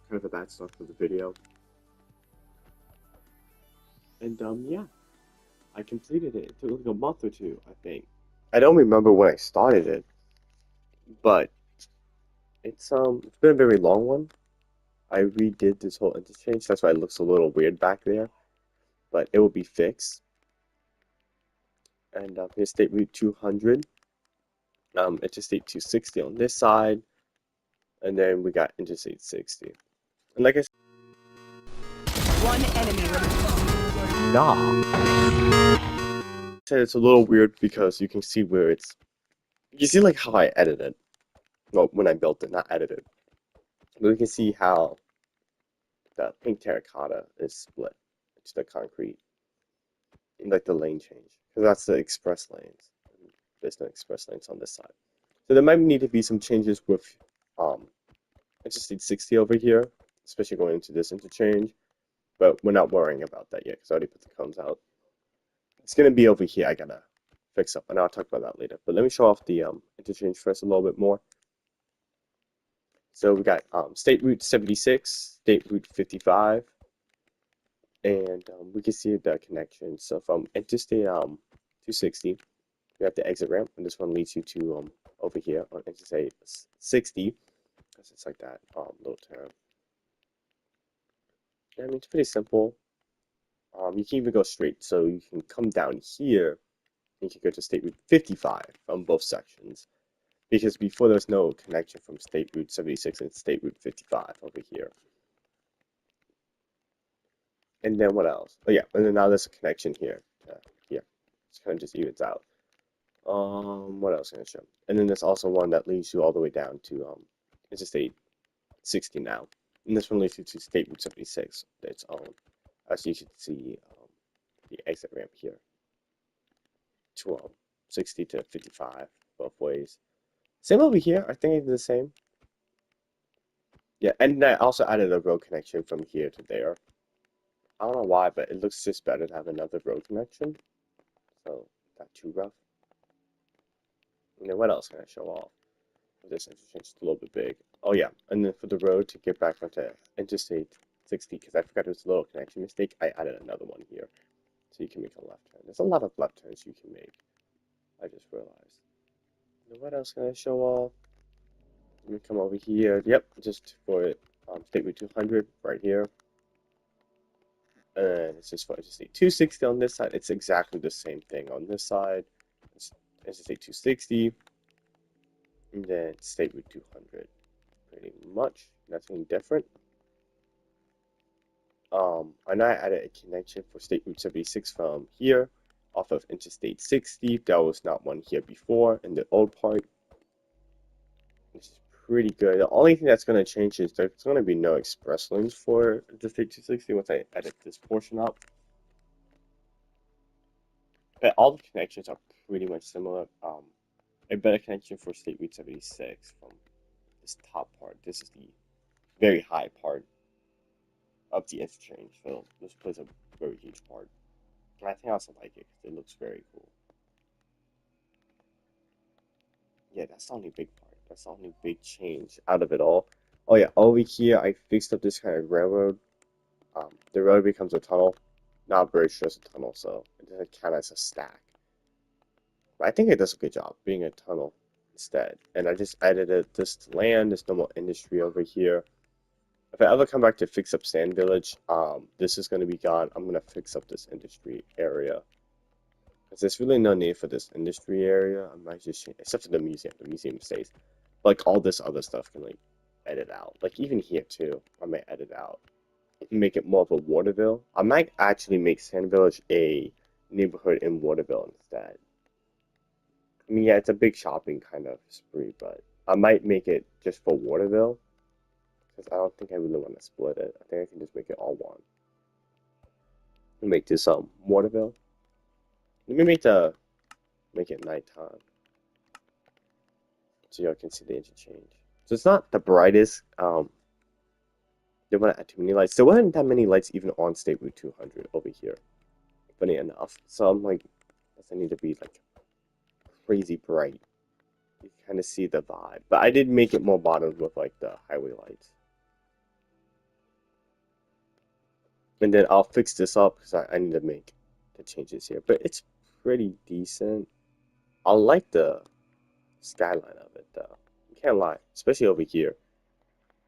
kind of a bad start for the video. And yeah, I completed it. It took like a month or two, I think. I don't remember when I started it, but it's been a very long one. I redid this whole interchange, that's why it looks a little weird back there, but it will be fixed. And here's State Route 200, Interstate 260 on this side, and then we got Interstate 60. And like I One enemy said, it's a little weird because you can see where you see like how I edited. Well, when I built it, not edited. But we can see how the pink terracotta is split into the concrete, in like the lane change, because that's the express lanes. There's no express lanes on this side. So there might need to be some changes with Interstate 60 over here, especially going into this interchange. But we're not worrying about that yet because I already put the cones out. It's gonna be over here. I gotta fix up, and I'll talk about that later. But let me show off the interchange first a little bit more. So we got State Route 76, State Route 55, and we can see the connection. So from Interstate 260, we have the exit ramp, and this one leads you to over here on Interstate 60. Because it's like that little turn. I mean, it's pretty simple. You can even go straight, so you can come down here, and you can go to State Route 55 on both sections. Because before there's no connection from State Route 76 and State Route 55 over here. And then what else? Oh yeah, and then now there's a connection here. Here. It's kind of just evens out. What else can I show? And then there's also one that leads you all the way down to Interstate 60 now. And this one leads you to State Route 76 its own. As you can see, the exit ramp here to 60 to 55 both ways. Same over here. I think it's the same. Yeah, and I also added a road connection from here to there. I don't know why, but it looks just better to have another road connection. So, not too rough. And then what else can I show off? This interchange is a little bit big. Oh yeah, and then for the road to get back onto Interstate 60, because I forgot there was a little connection mistake, I added another one here. So you can make a left turn. There's a lot of left turns you can make. I just realized. And what else can I show off? Let me come over here. Yep, just for State Route 200 right here. And it's just for Interstate 260 on this side. It's exactly the same thing on this side. It's Interstate 260. And then State Route 200. Pretty much. Nothing different. And I added a connection for State Route 76 from here, off of Interstate 60. There was not one here before in the old part. Which is pretty good. The only thing that's going to change is there's going to be no express lanes for Interstate 260 once I edit this portion up. But all the connections are pretty much similar. A better connection for State Route 76 from this top part. This is the very high part of the interchange, so this plays a very huge part. And I think I also like it because it looks very cool. Yeah, that's the only big part. That's the only big change out of it all. Oh yeah, over here I fixed up this kind of railroad. The road becomes a tunnel, not a bridge, just a tunnel, so it doesn't count as a stack. But I think it does a good job being a tunnel instead. And I just edited this to land. There's no more industry over here. If I ever come back to fix up Sand Village, this is going to be gone. I'm going to fix up this industry area. Because there's really no need for this industry area. I might just change, except for the museum. The museum stays. Like, all this other stuff can, like, edit out. Like, even here, too, I might edit out. Make it more of a Waterville. I might actually make Sand Village a neighborhood in Waterville instead. I mean, yeah, it's a big shopping kind of spree, but I might make it just for Waterville. Because I don't think I really want to split it. I think I can just make it all one. And make this Waterville. Let me make it nighttime. So y'all can see the interchange. So it's not the brightest. They want to add too many lights. There weren't that many lights even on State Route 200 over here. Funny enough. So I'm like, does it need to be like crazy bright? You kind of see the vibe. But I did make it more modern with like the highway lights. And then I'll fix this up because I need to make the changes here. But it's pretty decent. I like the skyline of it though. Can't lie, especially over here.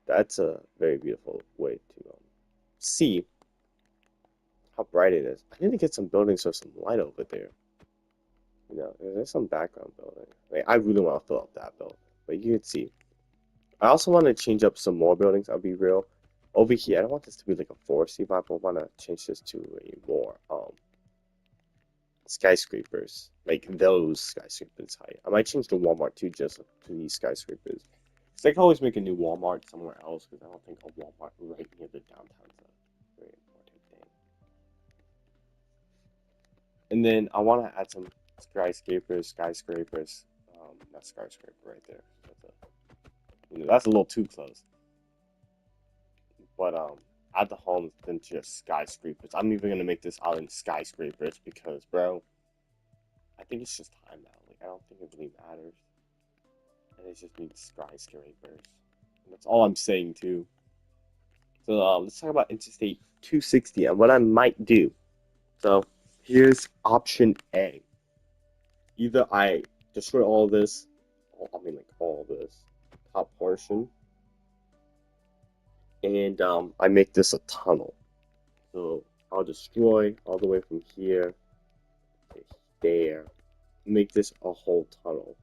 That's a very beautiful way to see how bright it is. I need to get some buildings with some light over there. You know, there's some background building. Like, I really want to fill up that building, but you can see. I also want to change up some more buildings. I'll be real. Over here, I don't want this to be like a foresty vibe. I want to change this to a more skyscrapers, like those skyscrapers height. I might change the Walmart too, just to these skyscrapers. Cause I can always make a new Walmart somewhere else, because I don't think a Walmart right near the downtown is a very important thing. And then I want to add some skyscrapers. Not skyscraper right there. That's a little too close. But add the homes than just skyscrapers. I'm even gonna make this island skyscrapers because, bro, I think it's just time now. Like I don't think it really matters, and it just needs skyscrapers. And that's all I'm saying too. So let's talk about Interstate 260 and what I might do. So here's option A. Either I destroy all this, I mean like all this top portion, and I make this a tunnel. So I'll destroy all the way from here to there, make this a whole tunnel.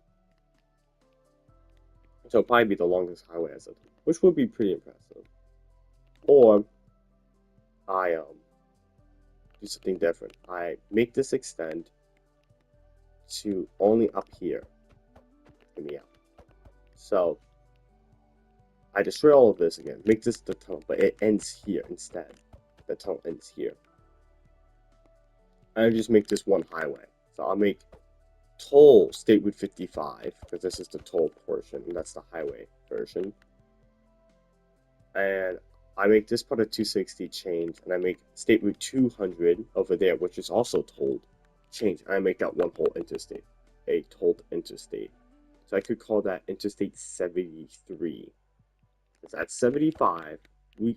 So it'll probably be the longest highway as a tunnel, which would be pretty impressive. Or I do something different. I make this extend to only up here. Hear me out. So I destroy all of this again, make this the tunnel, but it ends here instead. The tunnel ends here. And I just make this one highway. So I'll make toll State Route 55, because this is the toll portion, and that's the highway version. And I make this part of 260 change, and I make State Route 200 over there, which is also tolled, change. And I make that one whole interstate, a tolled interstate. So I could call that Interstate 73. Because at 75,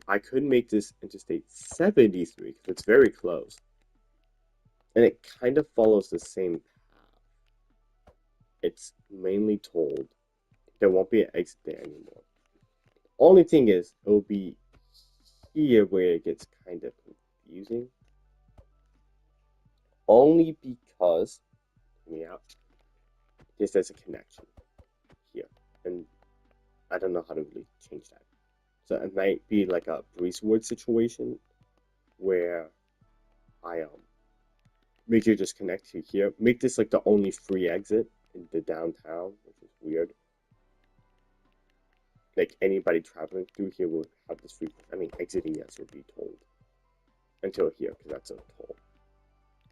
I could make this Interstate 73, because it's very close. And it kind of follows the same path. It's mainly tolled. There won't be an exit there anymore. Only thing is, it will be here where it gets kind of confusing. Only because, yeah, there's a connection here. And I don't know how to really change that. So it might be like a Breezeward situation where I make you just connect to here. Make this like the only free exit in the downtown, which is weird. Like anybody traveling through here will have this free. I mean, exiting yes will be told until here because that's a toll,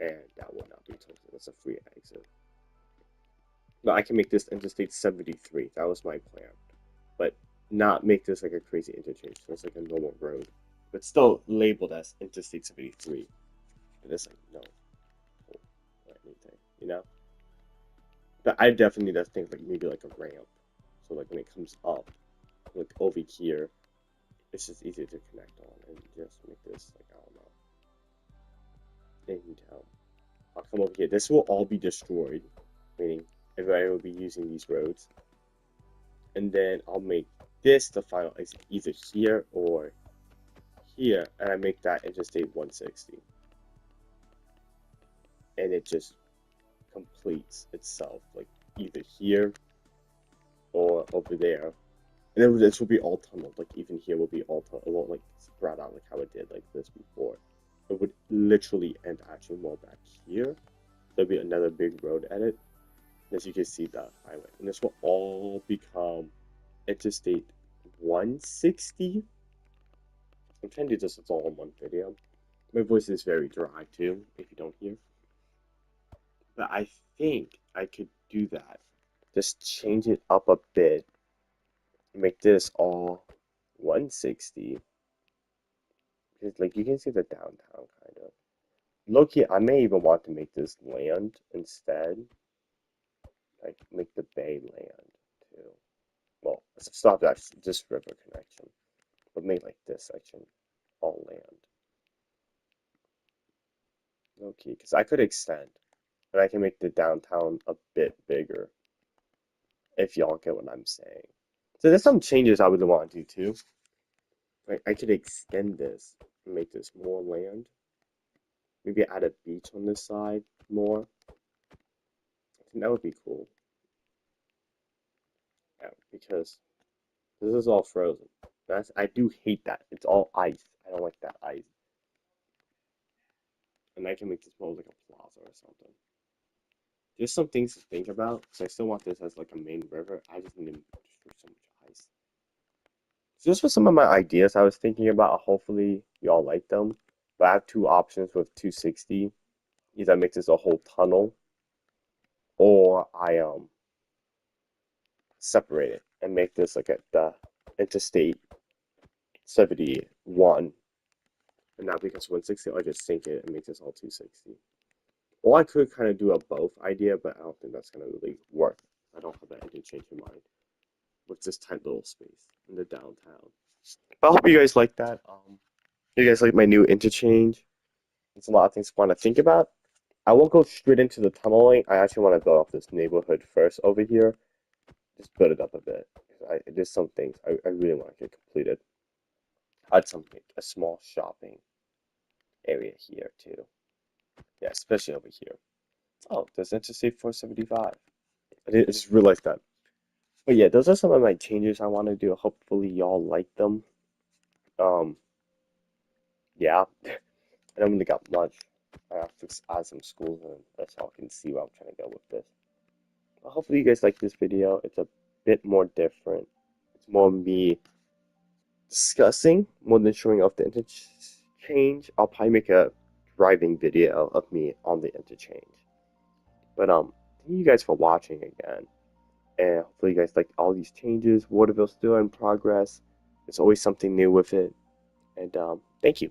and that will not be told. So that's a free exit. But I can make this Interstate 73. That was my plan, but not make this like a crazy interchange. So it's like a normal road, but still labeled as Interstate 73. And it's like no toll or anything, you know. But I definitely need to think like maybe like a ramp. So like when it comes up, like over here, it's just easier to connect on and just make this like I don't know. And I'll come over here. This will all be destroyed, meaning everybody will be using these roads. And then I'll make this the final exit either here or here, and I make that Interstate 160. And it just completes itself, like either here or over there. And then this will be all tunneled, like even here will be all tunneled. It won't like spread out like how it did like this before. It would literally end actually more back here. There'll be another big road edit. As you can see the highway. And this will all become Interstate 160. I'm trying to do this all in one video. My voice is very dry too, if you don't hear. But I think I could do that. Just change it up a bit. Make this all 160. Because like you can see the downtown kind of. Low-key, I may even want to make this land instead. Like make the bay land too. Well, stop that this river connection. But make like this section all land. Okay, because I could extend, and I can make the downtown a bit bigger, if y'all get what I'm saying. So there's some changes I would want to do too. Like I could extend this and make this more land. Maybe add a beach on this side more. I think that would be cool. Yeah, because this is all frozen. I do hate that. It's all ice. I don't like that ice. And I can make this more like a plaza or something. There's some things to think about, because I still want this as like a main river. I just need to destroy so much ice. So those were some of my ideas I was thinking about. Hopefully y'all like them. But I have two options with 260. Either I make this a whole tunnel, or I separate it and make this like at the Interstate 71. And now because 160, I just sink it and make this all 260. Or I could kind of do a both idea, but I don't think that's going to really work. I don't have that interchange in mind with this tight little space in the downtown. But I hope you guys like that. You guys like my new interchange? It's a lot of things I want to think about. I won't go straight into the tunneling. I actually want to build up this neighborhood first over here. Just build it up a bit. There's some things I really want to get completed. Add something, a small shopping area here too. Yeah, especially over here. Oh, there's Interstate 475. I just realized that. But yeah, those are some of my changes I want to do. Hopefully y'all like them. Um, yeah, I don't really got much. I have to add some schools and that's all I can see where I'm trying to go with this. But hopefully you guys like this video. It's a bit more different. It's more me discussing more than showing off the interchange. I'll probably make a driving video of me on the interchange. But thank you guys for watching again. And hopefully you guys like all these changes. Waterville's still in progress. There's always something new with it. And thank you.